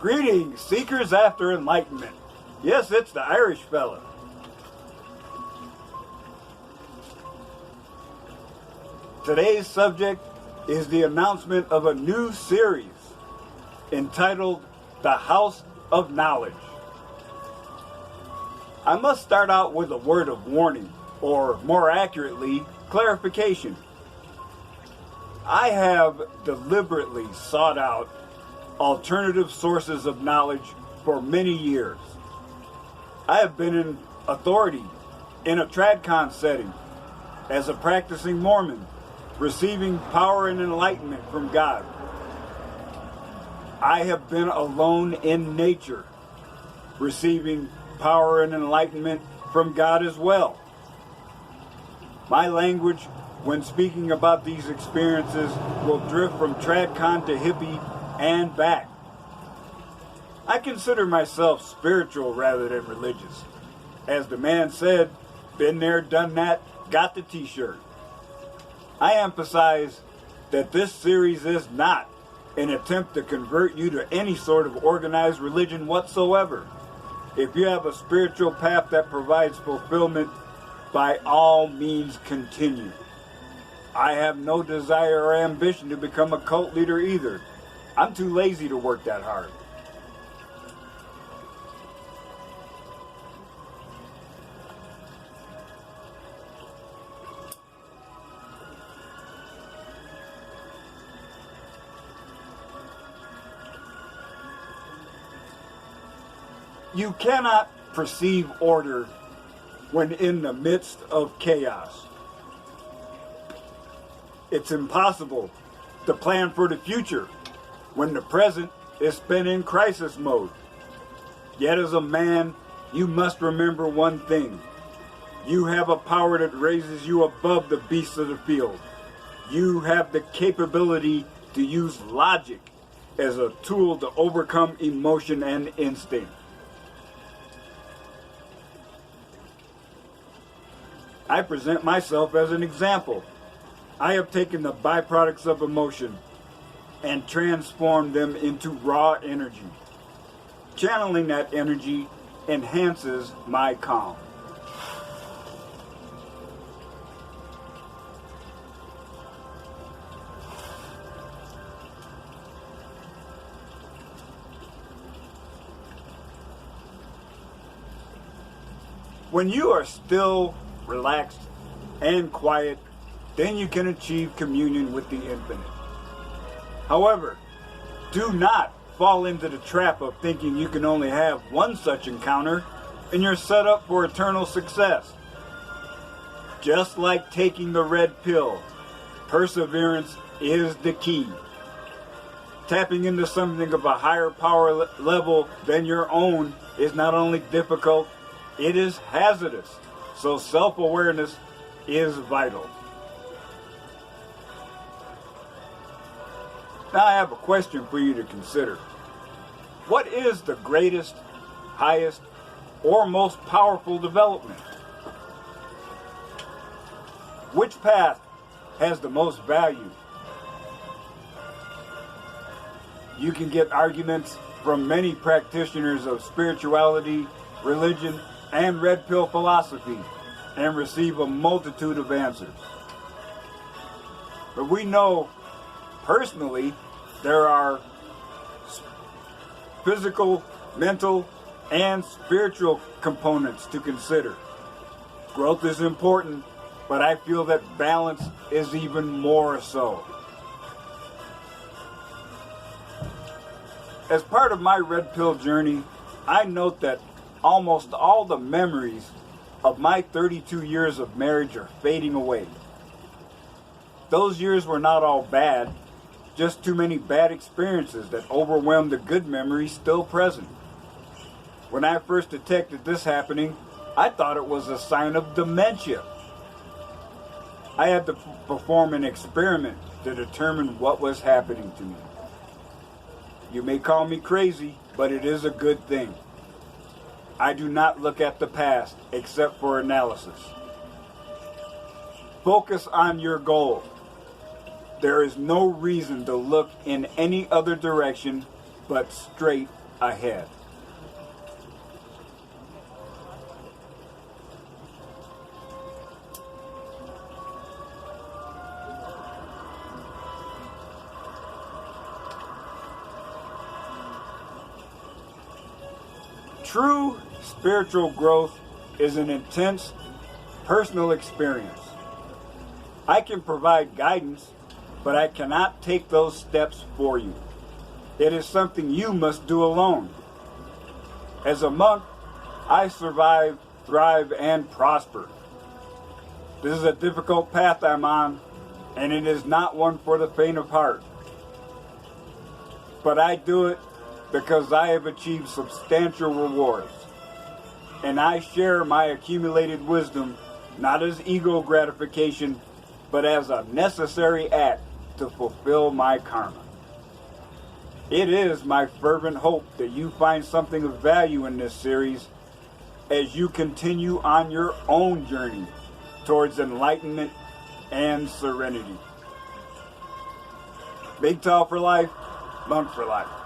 Greetings, seekers after enlightenment. Yes, it's the Irish fella. Today's subject is the announcement of a new series entitled The House of Knowledge. I must start out with a word of warning, or more accurately, clarification. I have deliberately sought out alternative sources of knowledge for many years. I have been an authority in a TradCon setting as a practicing Mormon, receiving power and enlightenment from God. I have been alone in nature, receiving power and enlightenment from God as well. My language, when speaking about these experiences, will drift from TradCon to hippie and back. I consider myself spiritual rather than religious. As the man said, been there, done that, got the t-shirt. I emphasize that this series is not an attempt to convert you to any sort of organized religion whatsoever. If you have a spiritual path that provides fulfillment, by all means continue. I have no desire or ambition to become a cult leader either. I'm too lazy to work that hard. You cannot perceive order when in the midst of chaos. It's impossible to plan for the future when the present is spent in crisis mode. Yet as a man, you must remember one thing. You have a power that raises you above the beasts of the field. You have the capability to use logic as a tool to overcome emotion and instinct. I present myself as an example. I have taken the byproducts of emotion and transformed them into raw energy. Channeling that energy enhances my calm. When you are still, relaxed, and quiet, then you can achieve communion with the infinite. However, do not fall into the trap of thinking you can only have one such encounter and you're set up for eternal success. Just like taking the red pill, perseverance is the key. Tapping into something of a higher power level than your own is not only difficult, it is hazardous. So self-awareness is vital. Now I have a question for you to consider. What is the greatest, highest, or most powerful development? Which path has the most value? You can get arguments from many practitioners of spirituality, religion, and red pill philosophy and receive a multitude of answers. But we know personally there are physical, mental, and spiritual components to consider. Growth is important, but I feel that balance is even more so. As part of my red pill journey, I note that almost all the memories of my 32 years of marriage are fading away. Those years were not all bad, just too many bad experiences that overwhelmed the good memories still present. When I first detected this happening, I thought it was a sign of dementia. I had to perform an experiment to determine what was happening to me. You may call me crazy, but it is a good thing. I do not look at the past except for analysis. Focus on your goal. There is no reason to look in any other direction but straight ahead. True spiritual growth is an intense personal experience. I can provide guidance, but I cannot take those steps for you. It is something you must do alone. As a monk, I survive, thrive, and prosper. This is a difficult path I'm on, and it is not one for the faint of heart. But I do it because I have achieved substantial rewards. And I share my accumulated wisdom not as ego gratification, but as a necessary act to fulfill my karma. It is my fervent hope that you find something of value in this series as you continue on your own journey towards enlightenment and serenity. Big Tall for life, Monk for life.